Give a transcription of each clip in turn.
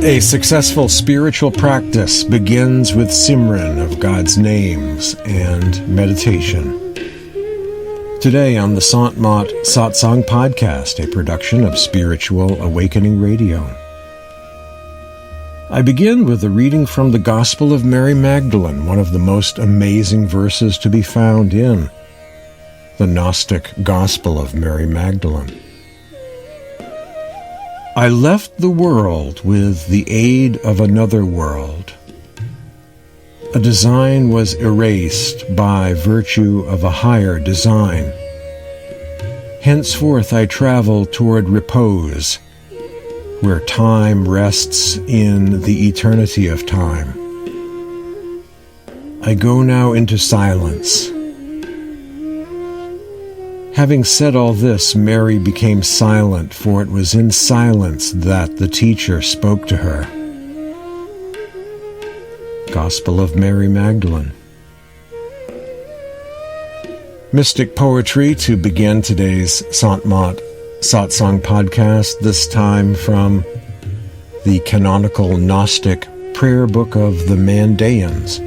A successful spiritual practice begins with Simran of God's names and meditation. Today on the Sant Satsang podcast, a production of Spiritual Awakening Radio. I begin with a reading from the Gospel of Mary Magdalene, one of the most amazing verses to be found in the Gnostic Gospel of Mary Magdalene. I left the world with the aid of another world. A design was erased by virtue of a higher design. Henceforth I travel toward repose, where time rests in the eternity of time. I go now into silence. Having said all this, Mary became silent, for it was in silence that the teacher spoke to her. Gospel of Mary Magdalene. Mystic poetry to begin today's Satsang podcast, this time from the canonical Gnostic prayer book of the Mandaeans,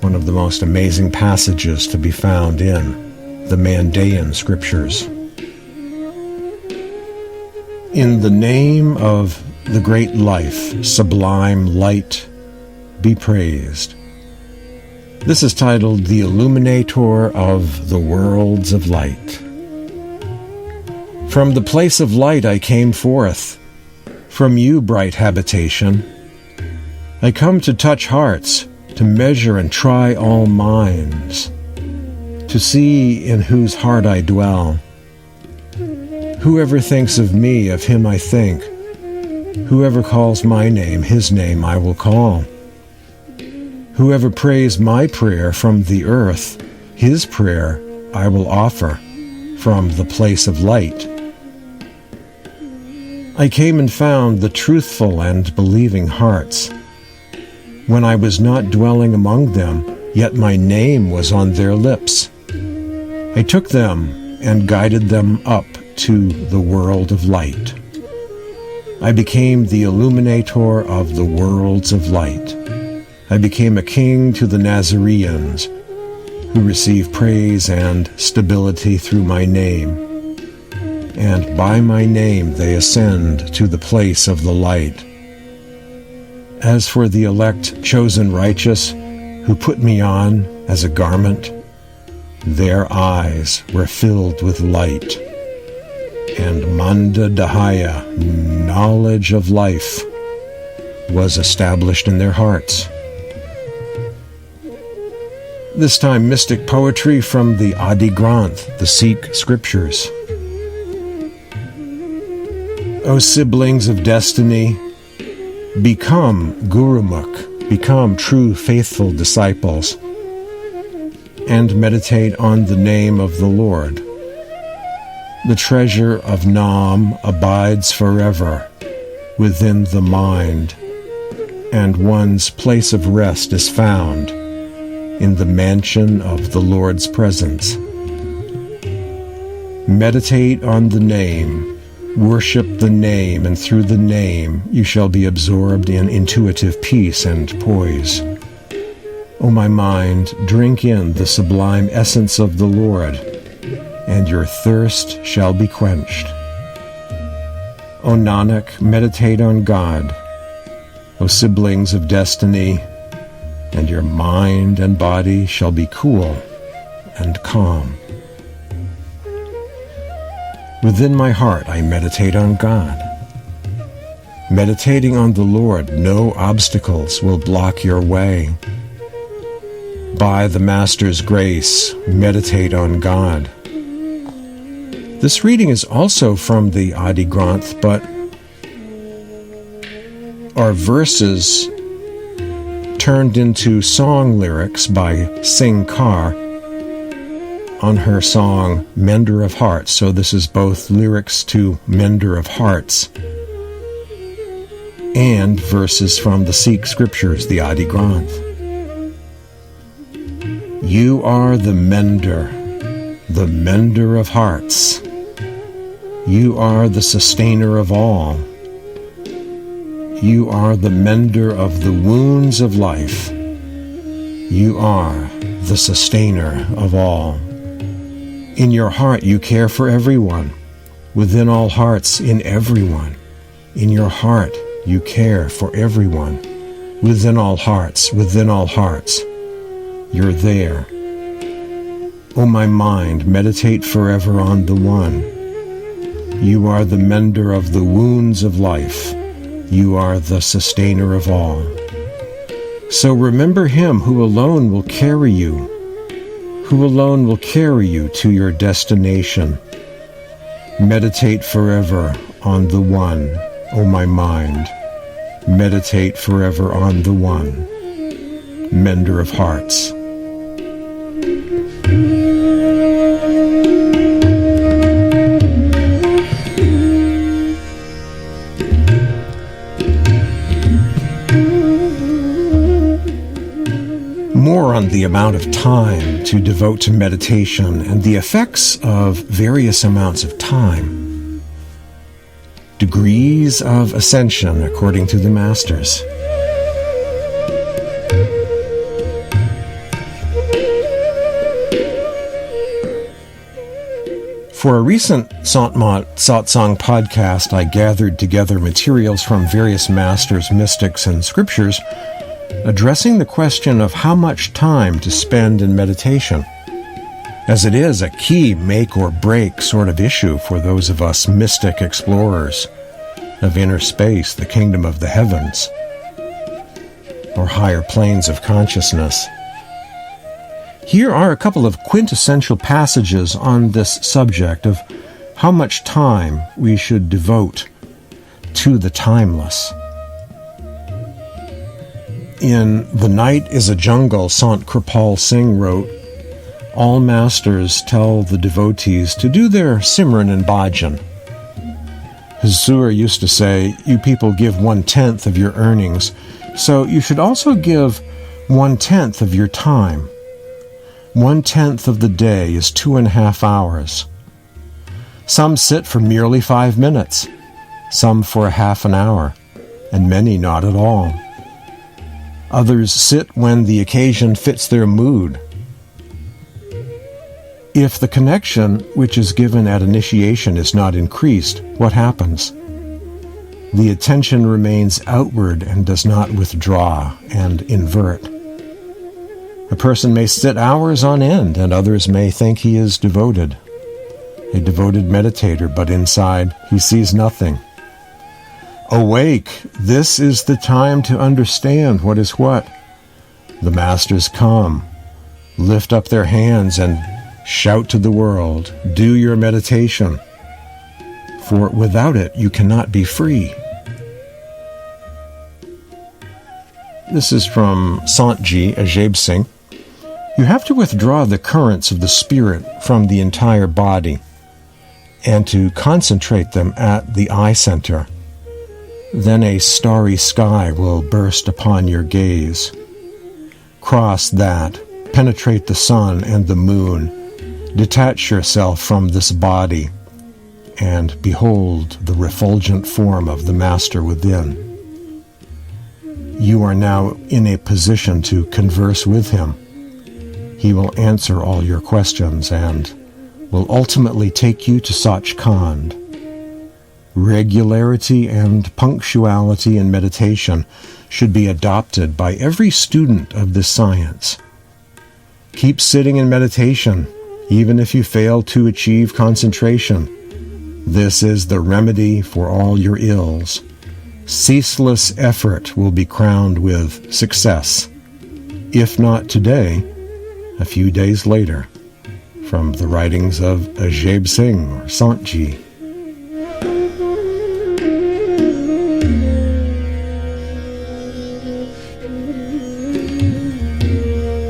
one of the most amazing passages to be found in the Mandaean scriptures. In the name of the great life, sublime light, be praised. This is titled The Illuminator of the Worlds of Light. From the place of light I came forth, from you, bright habitation. I come to touch hearts, to measure and try all minds, to see in whose heart I dwell. Whoever thinks of me, of him I think. Whoever calls my name, his name I will call. Whoever prays my prayer from the earth, his prayer I will offer from the place of light. I came and found the truthful and believing hearts. When I was not dwelling among them, yet my name was on their lips. I took them and guided them up to the world of light. I became the illuminator of the worlds of light. I became a king to the Nazareans, who receive praise and stability through my name. And by my name they ascend to the place of the light. As for the elect chosen righteous, who put me on as a garment, their eyes were filled with light, and Manda Dahaya, knowledge of life, was established in their hearts. This time mystic poetry from the Adi Granth, the Sikh scriptures. O siblings of destiny, become Gurumukh, become true faithful disciples, and meditate on the name of the Lord. The treasure of Nam abides forever within the mind, and one's place of rest is found in the mansion of the Lord's presence. Meditate on the name, worship the name, and through the name you shall be absorbed in intuitive peace and poise. O my mind, drink in the sublime essence of the Lord, and your thirst shall be quenched. O Nanak, meditate on God. O siblings of destiny, and your mind and body shall be cool and calm. Within my heart I meditate on God. Meditating on the Lord, no obstacles will block your way. By the Master's grace, meditate on God. This reading is also from the Adi Granth, but are verses turned into song lyrics by Singh Kaur on her song Mender of Hearts. So this is both lyrics to Mender of Hearts and verses from the Sikh scriptures, the Adi Granth. You are the mender of hearts. You are the sustainer of all. You are the mender of the wounds of life. You are the sustainer of all. In your heart you care for everyone. Within all hearts, in everyone. In your heart you care for everyone. Within all hearts, you're there. O my mind, meditate forever on the One. You are the mender of the wounds of life. You are the sustainer of all. So remember Him who alone will carry you, to your destination. Meditate forever on the One, O my mind. Meditate forever on the One, mender of hearts. More on the amount of time to devote to meditation and the effects of various amounts of time. Degrees of ascension according to the Masters. For a recent Sant Satsang podcast, I gathered together materials from various masters, mystics, and scriptures addressing the question of how much time to spend in meditation, as it is a key make or break sort of issue for those of us mystic explorers of inner space, the kingdom of the heavens, or higher planes of consciousness. Here are a couple of quintessential passages on this subject of how much time we should devote to the timeless. In The Night is a Jungle, Sant Kirpal Singh wrote, all masters tell the devotees to do their Simran and Bhajan. Hazur used to say, you people give 1/10 of your earnings, so you should also give 1/10 of your time. 1/10 of the day is 2.5 hours. Some sit for merely 5 minutes, some for a half an hour, and many not at all. Others sit when the occasion fits their mood. If the connection which is given at initiation is not increased, what happens? The attention remains outward and does not withdraw and invert. A person may sit hours on end, and others may think he is devoted, a devoted meditator, but inside he sees nothing. Awake! This is the time to understand what is what. The masters come, lift up their hands and shout to the world, do your meditation, for without it you cannot be free. This is from Sant Ji Ajib Singh. You have to withdraw the currents of the spirit from the entire body and to concentrate them at the eye center. Then a starry sky will burst upon your gaze. Cross that, penetrate the sun and the moon, detach yourself from this body, and behold the refulgent form of the Master within. You are now in a position to converse with Him. He will answer all your questions and will ultimately take you to Sachkhand. Regularity and punctuality in meditation should be adopted by every student of this science. Keep sitting in meditation, even if you fail to achieve concentration. This is the remedy for all your ills. Ceaseless effort will be crowned with success, if not today, a few days later. From the writings of Ajib Singh or Sant Ji.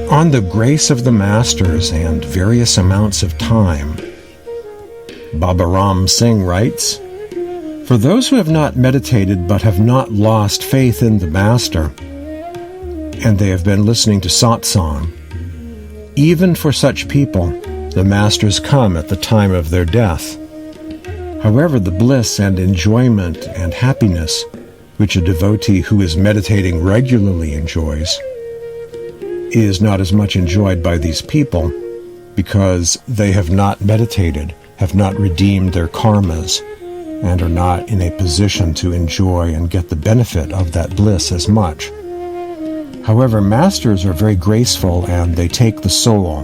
On the grace of the Masters and various amounts of time, Baba Ram Singh writes, for those who have not meditated but have not lost faith in the Master, and they have been listening to satsang, even for such people, the Masters come at the time of their death. However, the bliss and enjoyment and happiness which a devotee who is meditating regularly enjoys, is not as much enjoyed by these people because they have not meditated, have not redeemed their karmas, and are not in a position to enjoy and get the benefit of that bliss as much. However, masters are very graceful, and they take the soul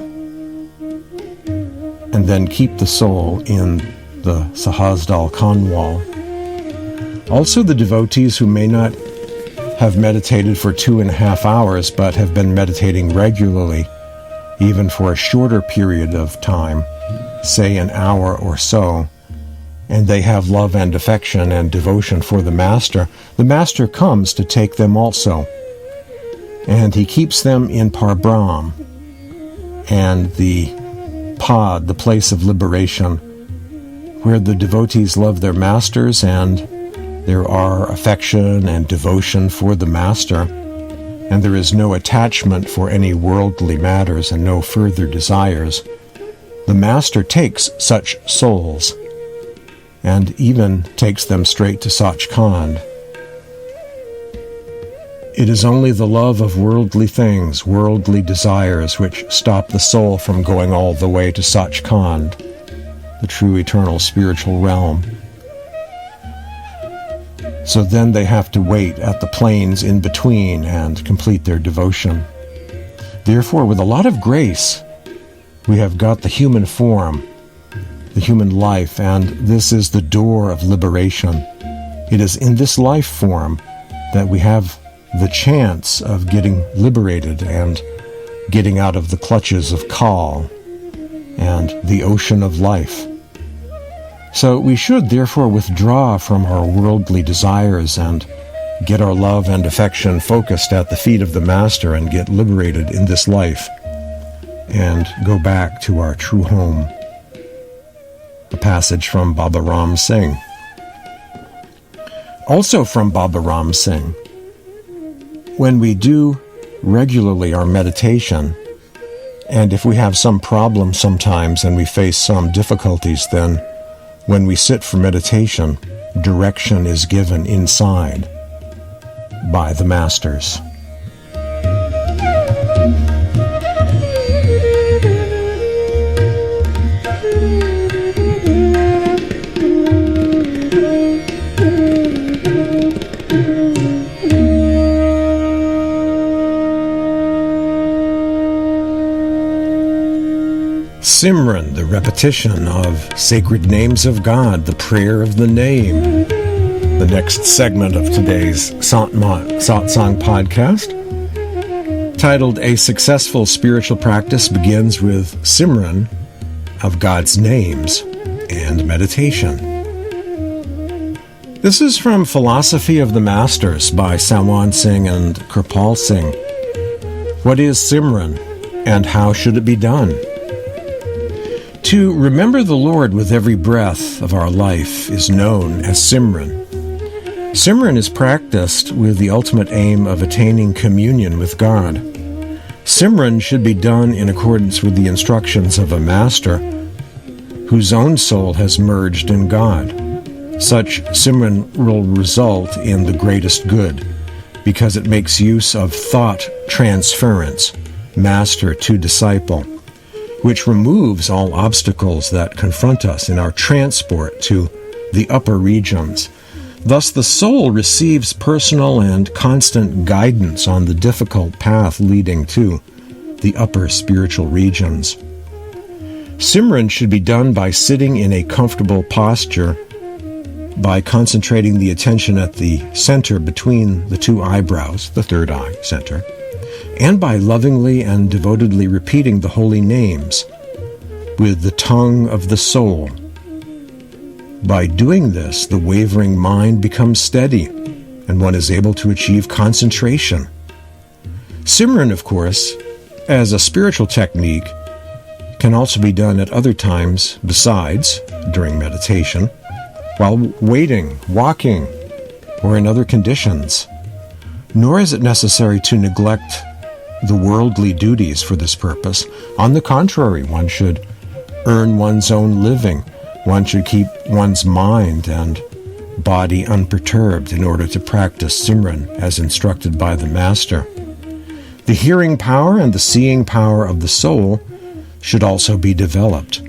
and then keep the soul in the Sahasdal Kanwal. Also, the devotees who may not have meditated for 2.5 hours but have been meditating regularly, even for a shorter period of time, say an hour or so, and they have love and affection and devotion for the Master comes to take them also. And he keeps them in Parbrahm, and the Pod, the place of liberation, where the devotees love their masters and there are affection and devotion for the Master, and there is no attachment for any worldly matters and no further desires. The Master takes such souls and even takes them straight to Sachkhand. It is only the love of worldly things, worldly desires, which stop the soul from going all the way to Sachkhand, the true eternal spiritual realm. So then they have to wait at the planes in between and complete their devotion. Therefore, with a lot of grace, we have got the human form, the human life, and this is the door of liberation. It is in this life form that we have the chance of getting liberated and getting out of the clutches of Kal and the ocean of life. So we should therefore withdraw from our worldly desires and get our love and affection focused at the feet of the Master and get liberated in this life and go back to our true home. A passage from Baba Ram Singh. Also from Baba Ram Singh, when we do regularly our meditation, and if we have some problem sometimes and we face some difficulties, then when we sit for meditation, direction is given inside by the Masters. Simran, the repetition of sacred names of God, the prayer of the name. The next segment of today's Satsang podcast, titled A Successful Spiritual Practice Begins with Simran of God's Names and Meditation. This is from Philosophy of the Masters by Sawan Singh and Kirpal Singh. What is Simran and how should it be done? To remember the Lord with every breath of our life is known as Simran. Simran is practiced with the ultimate aim of attaining communion with God. Simran should be done in accordance with the instructions of a Master whose own soul has merged in God. Such Simran will result in the greatest good because it makes use of thought transference, master to disciple, which removes all obstacles that confront us in our transport to the upper regions. Thus, the soul receives personal and constant guidance on the difficult path leading to the upper spiritual regions. Simran should be done by sitting in a comfortable posture, by concentrating the attention at the center between the two eyebrows, the third eye center, and by lovingly and devotedly repeating the holy names with the tongue of the soul. By doing this, the wavering mind becomes steady, and one is able to achieve concentration. Simran, of course, as a spiritual technique, can also be done at other times besides during meditation, while waiting, walking, or in other conditions. Nor is it necessary to neglect the worldly duties for this purpose. On the contrary, one should earn one's own living. One should keep one's mind and body unperturbed in order to practice Simran as instructed by the Master. The hearing power and the seeing power of the soul should also be developed.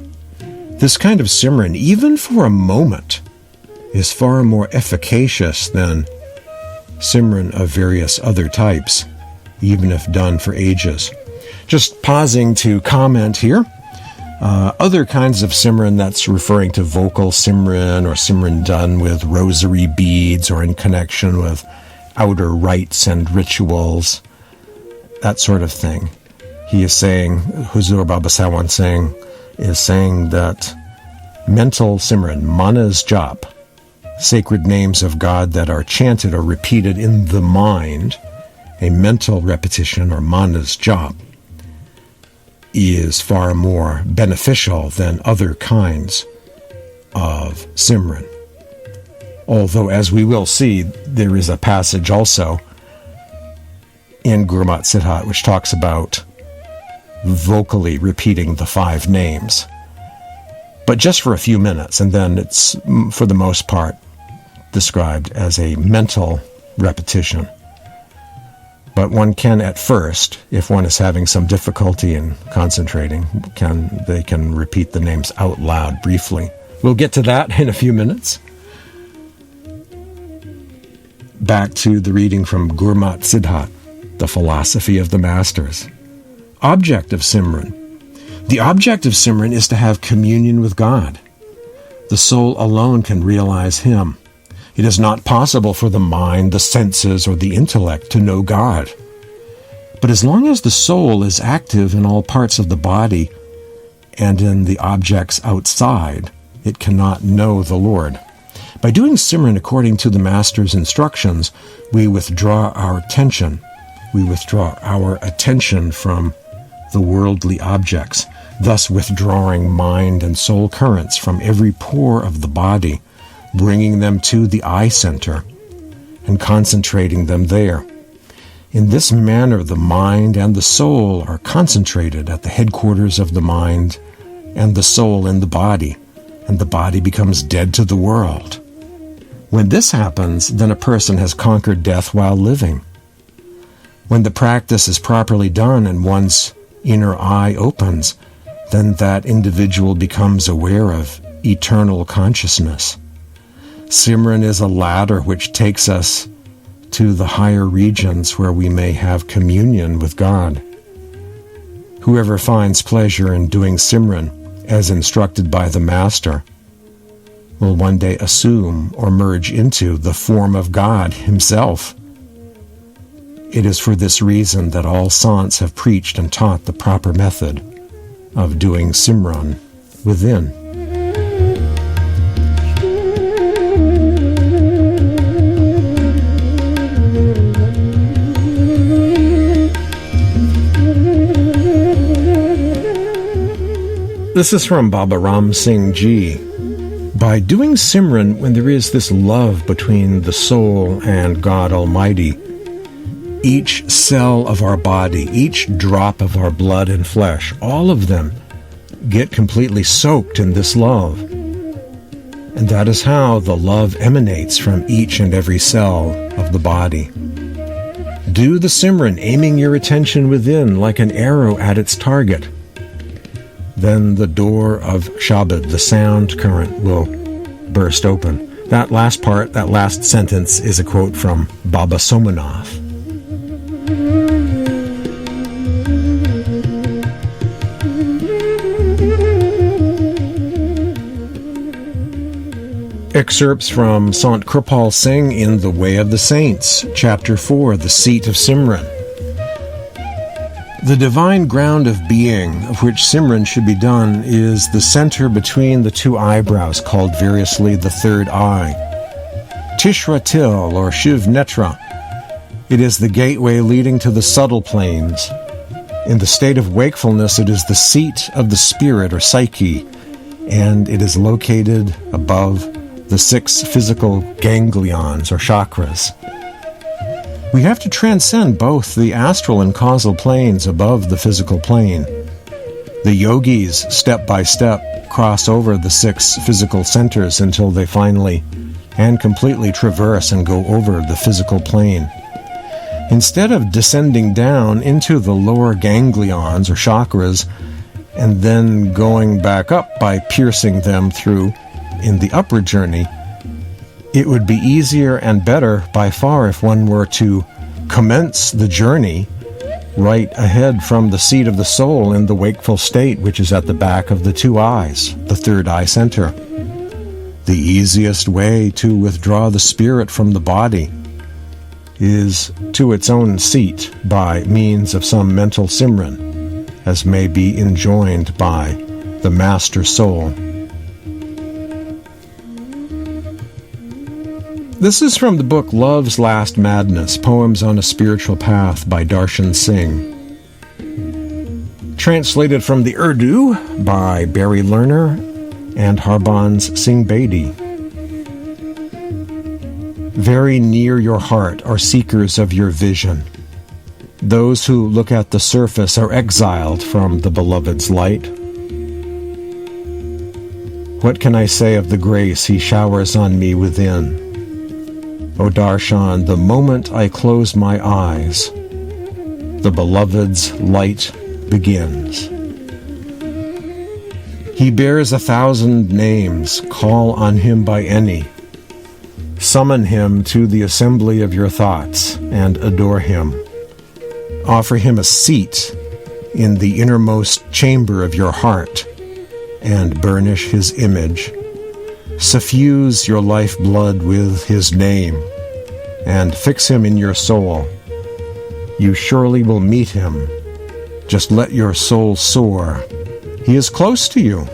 This kind of Simran, even for a moment, is far more efficacious than Simran of various other types, even if done for ages. Just pausing to comment here. Other kinds of Simran, that's referring to vocal Simran or Simran done with rosary beads or in connection with outer rites and rituals, that sort of thing. He is saying, Huzur Baba Sawan is saying that mental Simran, manas jap, sacred names of God that are chanted or repeated in the mind, a mental repetition or manas jap, is far more beneficial than other kinds of Simran. Although, as we will see, there is a passage also in Gurmat Siddhat which talks about vocally repeating the 5 names. But just for a few minutes, and then it's, for the most part, described as a mental repetition. But one can, at first, if one is having some difficulty in concentrating, they can repeat the names out loud briefly. We'll get to that in a few minutes. Back to the reading from Gurmat Siddhat, the Philosophy of the Masters. Object of Simran. The object of Simran is to have communion with God. The soul alone can realize Him. It is not possible for the mind, the senses, or the intellect to know God. But as long as the soul is active in all parts of the body and in the objects outside, it cannot know the Lord. By doing Simran according to the Master's instructions, we withdraw our attention. We withdraw our attention from the worldly objects, thus withdrawing mind and soul currents from every pore of the body, bringing them to the eye center and concentrating them there. In this manner, the mind and the soul are concentrated at the headquarters of the mind and the soul in the body, and the body becomes dead to the world. When this happens, then a person has conquered death while living. When the practice is properly done and one's inner eye opens, then that individual becomes aware of eternal consciousness. Simran is a ladder which takes us to the higher regions where we may have communion with God. Whoever finds pleasure in doing Simran, as instructed by the Master, will one day assume or merge into the form of God Himself. It is for this reason that all Sants have preached and taught the proper method of doing Simran within. This is from Baba Ram Singh Ji. By doing Simran, when there is this love between the soul and God Almighty, each cell of our body, each drop of our blood and flesh, all of them get completely soaked in this love. And that is how the love emanates from each and every cell of the body. Do the Simran, aiming your attention within like an arrow at its target. Then the door of Shabad, the sound current, will burst open. That last part, that last sentence, is a quote from Baba Somanath. Excerpts from Sant Kripal Singh in The Way of the Saints, Chapter 4, The Seat of Simran. The divine ground of being, of which Simran should be done, is the center between the 2 eyebrows, called variously the 3rd eye. Tishra Til, or Shiv Netra. It is the gateway leading to the subtle planes. In the state of wakefulness, it is the seat of the spirit, or psyche, and it is located above the 6 physical ganglions, or chakras. We have to transcend both the astral and causal planes above the physical plane. The yogis, step by step, cross over the 6 physical centers until they finally and completely traverse and go over the physical plane. Instead of descending down into the lower ganglions or chakras and then going back up by piercing them through in the upward journey, it would be easier and better by far if one were to commence the journey right ahead from the seat of the soul in the wakeful state, which is at the back of the two eyes, the third eye center. The easiest way to withdraw the spirit from the body is to its own seat by means of some mental Simran, as may be enjoined by the Master Soul. This is from the book Love's Last Madness, Poems on a Spiritual Path by Darshan Singh. Translated from the Urdu by Barry Lerner and Harbans Singh Bedi. Very near your heart are seekers of your vision. Those who look at the surface are exiled from the beloved's light. What can I say of the grace he showers on me within? O Darshan, the moment I close my eyes, the beloved's light begins. He bears 1,000 names. Call on him by any. Summon him to the assembly of your thoughts and adore him. Offer him a seat in the innermost chamber of your heart and burnish his image. Suffuse your lifeblood with his name and fix him in your soul. You surely will meet him. Just let your soul soar. He is close to you.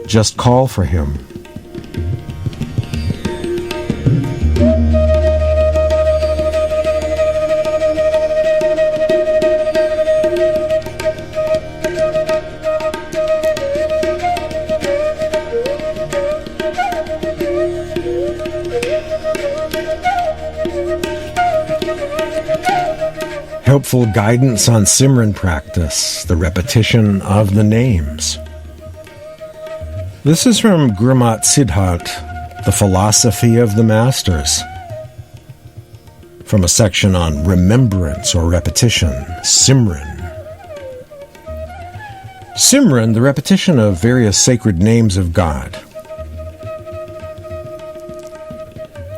Just call for him. Helpful guidance on Simran practice, the repetition of the names. This is from Gurmat Siddhart, The Philosophy of the Masters, from a section on remembrance or repetition, Simran. Simran, the repetition of various sacred names of God.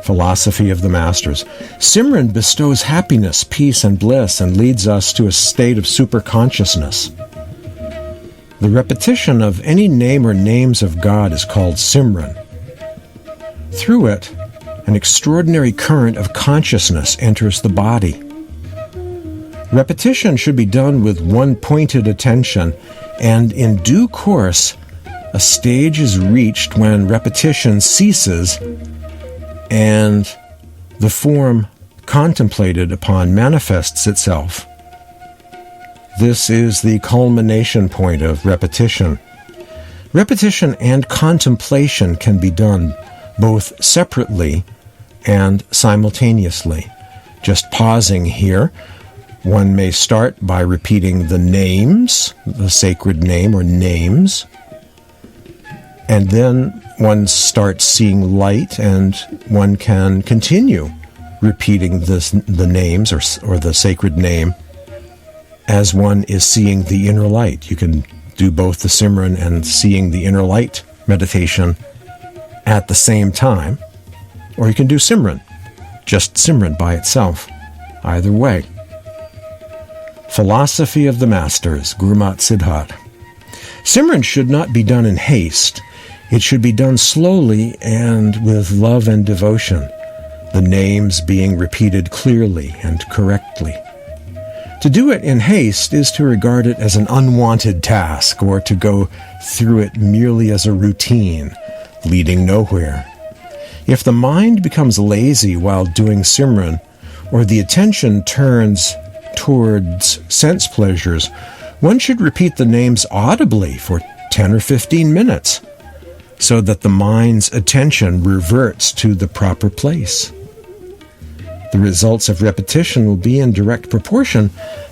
Philosophy of the Masters. Simran bestows happiness, peace, and bliss and leads us to a state of superconsciousness. The repetition of any name or names of God is called Simran. Through it, an extraordinary current of consciousness enters the body. Repetition should be done with one pointed attention, and in due course, a stage is reached when repetition ceases and the form contemplated upon manifests itself. This is the culmination point of repetition. Repetition and contemplation can be done both separately and simultaneously. Just pausing here, one may start by repeating the names, the sacred name or names, and then one starts seeing light, and one can continue repeating the names or the sacred name as one is seeing the inner light. You can do both the Simran and seeing the inner light meditation at the same time, or you can do Simran, just Simran by itself. Either way. Philosophy of the Masters, Gurmat Siddhart. Simran should not be done in haste. It should be done slowly and with love and devotion, the names being repeated clearly and correctly. To do it in haste is to regard it as an unwanted task, or to go through it merely as a routine, leading nowhere. If the mind becomes lazy while doing Simran, or the attention turns towards sense pleasures, one should repeat the names audibly for 10 or 15 minutes, so that the mind's attention reverts to the proper place. The results of repetition will be in direct proportion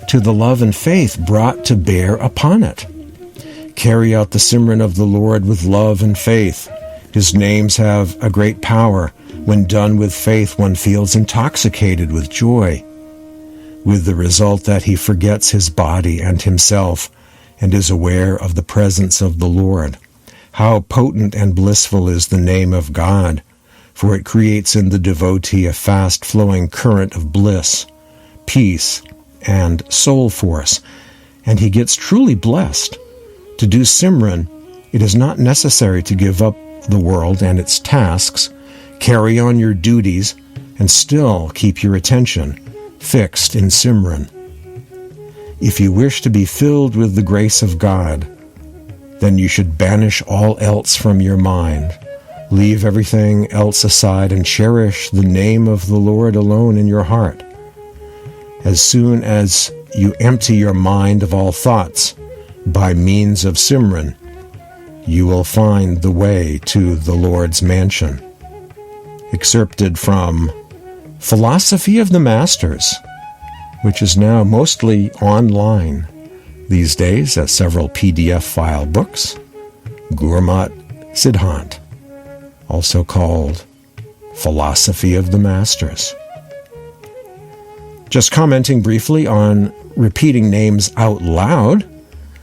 to the love and faith brought to bear upon it. Carry out the Simran of the Lord with love and faith, His names have a great power. When done with faith, one feels intoxicated with joy, with the result that he forgets his body and himself and is aware of the presence of the Lord. How potent and blissful is the name of God, for it creates in the devotee a fast-flowing current of bliss, peace, and soul force, and he gets truly blessed. To do Simran, it is not necessary to give up the world and its tasks, carry on your duties, and still keep your attention fixed in Simran. If you wish to be filled with the grace of God, then you should banish all else from your mind. Leave everything else aside and cherish the name of the Lord alone in your heart. As soon as you empty your mind of all thoughts by means of Simran, you will find the way to the Lord's mansion. Excerpted from Philosophy of the Masters, which is now mostly online these days as several PDF file books. Gurmat Siddhant, also called Philosophy of the Masters. Just commenting briefly on repeating names out loud.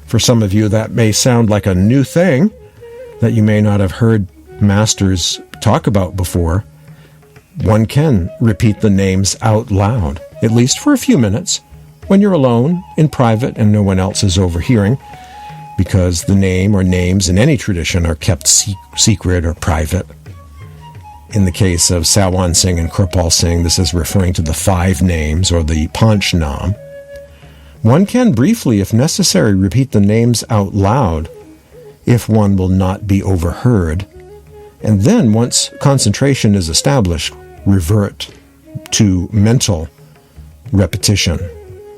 For some of you, that may sound like a new thing that you may not have heard masters talk about before. One can repeat the names out loud, at least for a few minutes, when you're alone, in private, and no one else is overhearing, because the name or names in any tradition are kept secret or private. In the case of Sawan Singh and Kirpal Singh, this is referring to the 5 names, or the Panch Nam. One can briefly, if necessary, repeat the names out loud if one will not be overheard, and then, once concentration is established, revert to mental repetition,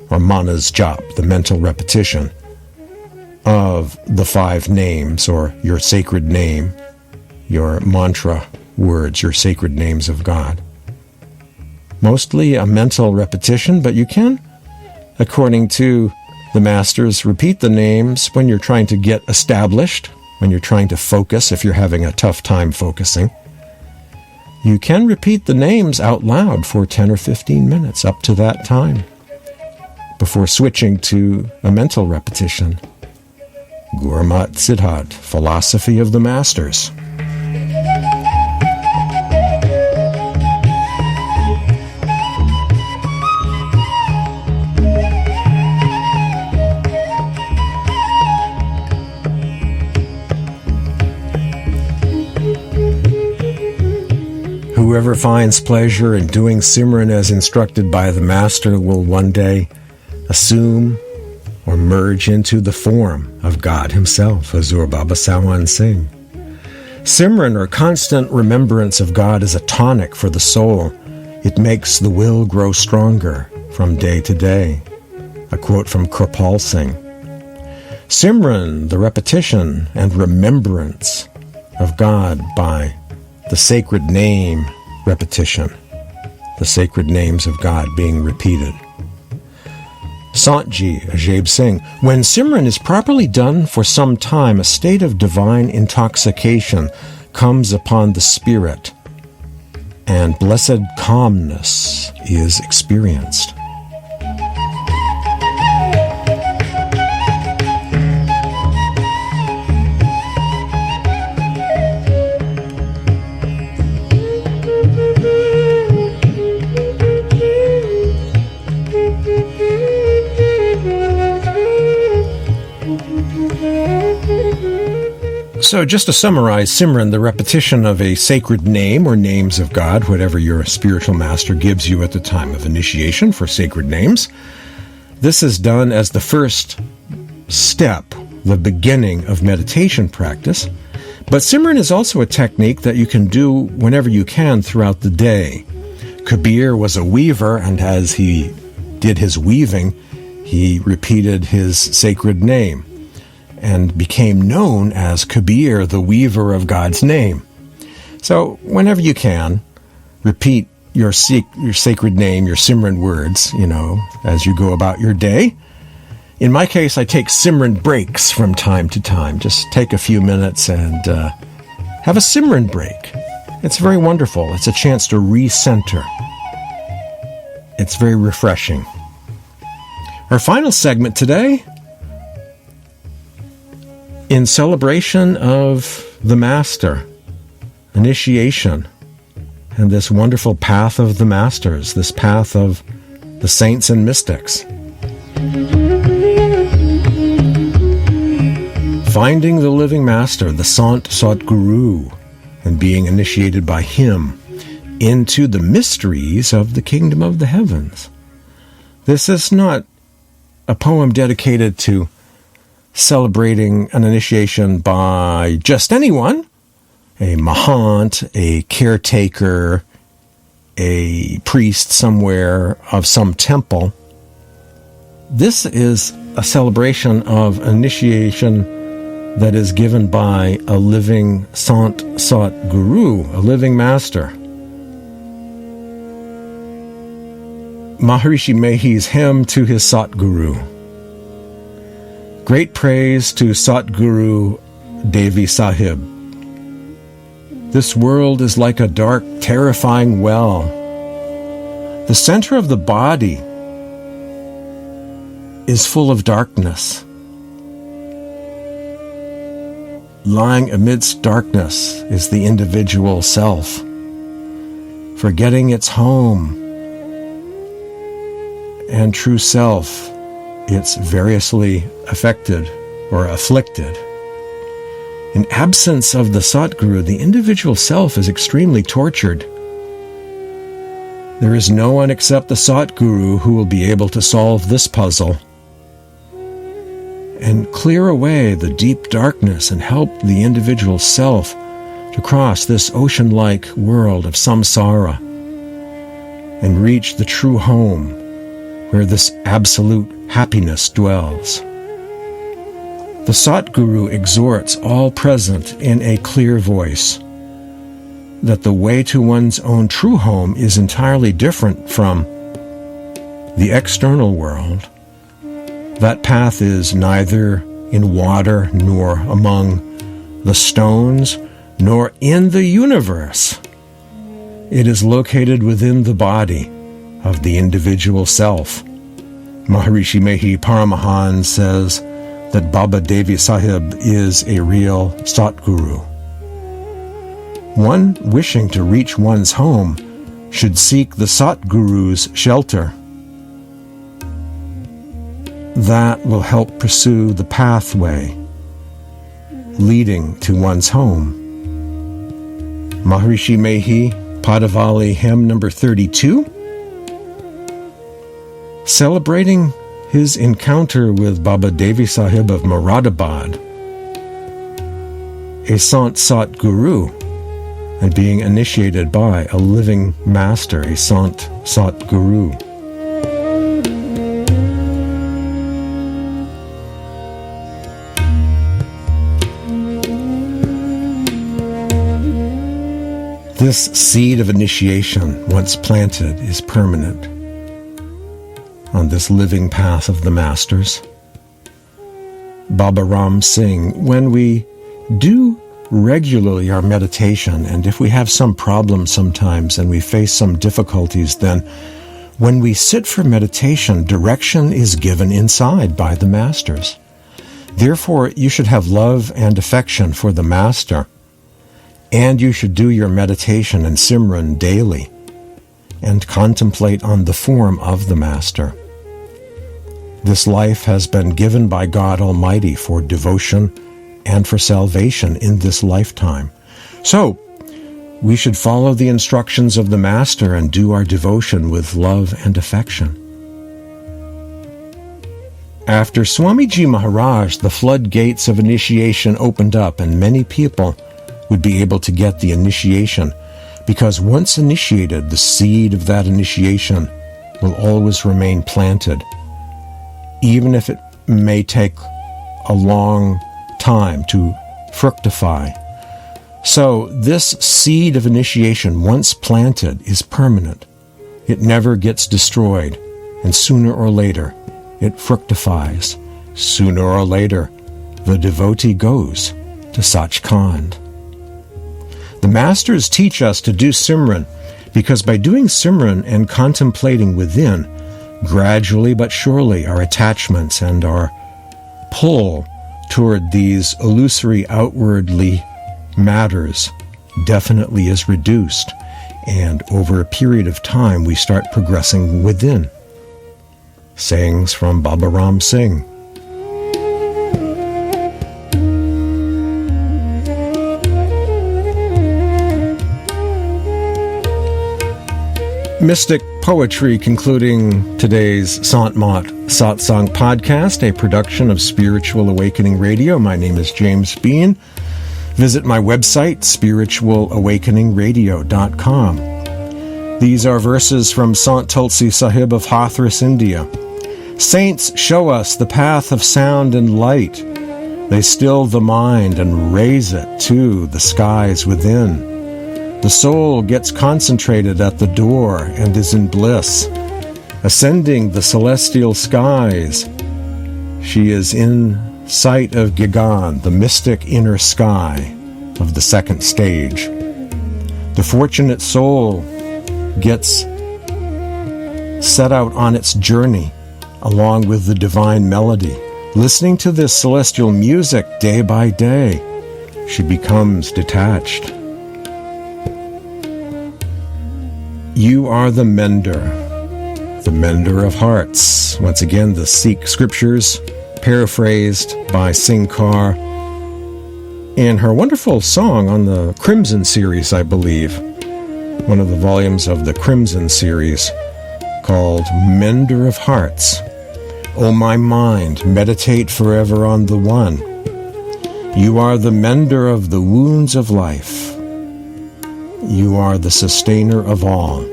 or manas jap, the mental repetition of the 5 names, or your sacred name, your mantra words, your sacred names of God. Mostly a mental repetition, but you can, according to the masters, repeat the names when you're trying to get established, when you're trying to focus, if you're having a tough time focusing. You can repeat the names out loud for 10 or 15 minutes up to that time before switching to a mental repetition. Gurmat Siddhant, Philosophy of the Masters. Whoever finds pleasure in doing Simran as instructed by the Master will one day assume or merge into the form of God himself, Hazur Baba Sawan Singh. Simran, or constant remembrance of God, is a tonic for the soul. It makes the will grow stronger from day to day. A quote from Kirpal Singh. Simran, the repetition and remembrance of God by the sacred name repetition, the sacred names of God being repeated. Sant Ji, Ajayb Singh, when Simran is properly done for some time, a state of divine intoxication comes upon the spirit, and blessed calmness is experienced. So just to summarize, Simran, the repetition of a sacred name or names of God, whatever your spiritual master gives you at the time of initiation for sacred names. This is done as the first step, the beginning of meditation practice. But Simran is also a technique that you can do whenever you can throughout the day. Kabir was a weaver, and as he did his weaving, he repeated his sacred name and became known as Kabir, the weaver of God's name. So whenever you can, repeat your sacred name, your Simran words, as you go about your day. In my case, I take Simran breaks from time to time. Just take a few minutes and have a Simran break. It's very wonderful. It's a chance to recenter. It's very refreshing. Our final segment today, in celebration of the Master, initiation, and this wonderful path of the Masters, this path of the saints and mystics. Finding the living Master, the Sant Guru, and being initiated by him into the mysteries of the kingdom of the heavens. This is not a poem dedicated to celebrating an initiation by just anyone, a mahant, a caretaker, a priest somewhere of some temple. This is a celebration of initiation that is given by a living Sant Guru, a living master. Maharishi Mehi's hymn to his Satguru. Great praise to Satguru Devi Sahib. This world is like a dark, terrifying well. The center of the body is full of darkness. Lying amidst darkness is the individual self, forgetting its home and true self. It's variously affected or afflicted. In absence of the Satguru, the individual self is extremely tortured. There is no one except the Satguru who will be able to solve this puzzle and clear away the deep darkness and help the individual self to cross this ocean-like world of samsara and reach the true home where this absolute happiness dwells. The Satguru exhorts all present in a clear voice that the way to one's own true home is entirely different from the external world. That path is neither in water, nor among the stones, nor in the universe. It is located within the body of the individual self. Maharishi Mehi Paramahan says that Baba Devi Sahib is a real Satguru. One wishing to reach one's home should seek the Satguru's shelter. That will help pursue the pathway leading to one's home. Maharishi Mehi, Padavali, hymn number 32, celebrating his encounter with Baba Devi Sahib of Moradabad, a Sant Satguru, and being initiated by a living master, a Sant Satguru. This seed of initiation, once planted, is permanent on this living path of the Masters. Baba Ram Singh, when we do regularly our meditation, and if we have some problems sometimes and we face some difficulties, then when we sit for meditation, direction is given inside by the Masters. Therefore, you should have love and affection for the Master, and you should do your meditation and Simran daily and contemplate on the form of the Master. This life has been given by God Almighty for devotion and for salvation in this lifetime. So, we should follow the instructions of the Master and do our devotion with love and affection. After Swamiji Maharaj, the floodgates of initiation opened up and many people would be able to get the initiation, because once initiated, the seed of that initiation will always remain planted, even if it may take a long time to fructify. So this seed of initiation, once planted, is permanent. It never gets destroyed, and sooner or later it fructifies. Sooner or later, the devotee goes to Sachkhand. The Masters teach us to do Simran, because by doing Simran and contemplating within, gradually but surely our attachments and our pull toward these illusory outwardly matters definitely is reduced, and over a period of time we start progressing within. Sayings from Baba Ram Singh. Mystic Poetry concluding today's Sant Satsang podcast, a production of Spiritual Awakening Radio. My name is James Bean. Visit my website, spiritualawakeningradio.com. These are verses from Sant Tulsi Sahib of Hathras, India. Saints show us the path of sound and light. They still the mind and raise it to the skies within. The soul gets concentrated at the door and is in bliss. Ascending the celestial skies, she is in sight of Gagan, the mystic inner sky of the second stage. The fortunate soul gets set out on its journey along with the divine melody. Listening to this celestial music day by day, she becomes detached. You are the mender of hearts. Once again, the Sikh scriptures, paraphrased by Singkar in her wonderful song on the Crimson series, I believe. One of the volumes of the Crimson series, called Mender of Hearts. O my mind, meditate forever on the One. You are the mender of the wounds of life. You are the sustainer of all.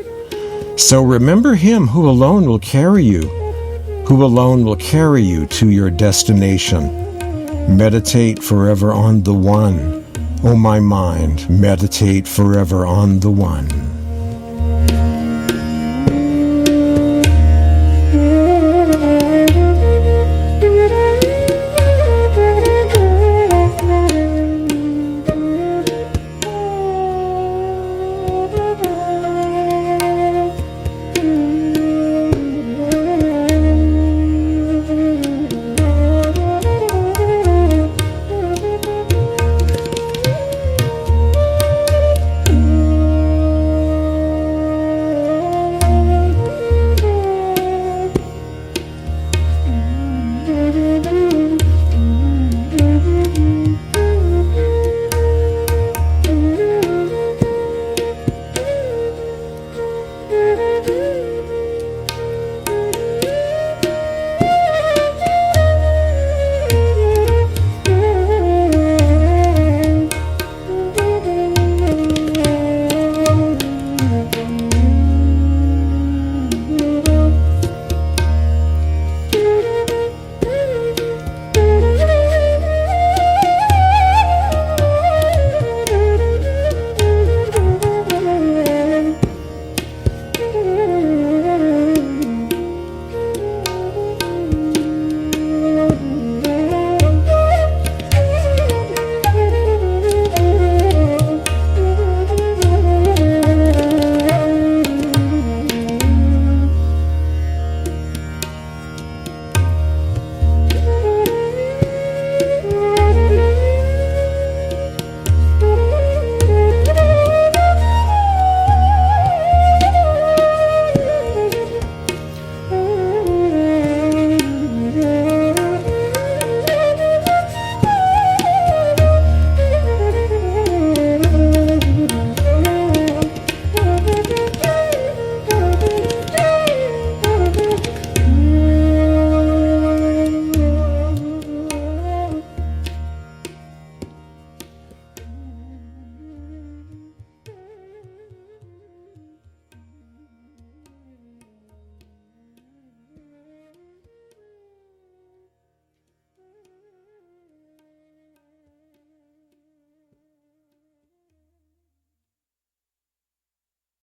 So remember Him who alone will carry you, to your destination. Meditate forever on the One. O my mind, meditate forever on the One.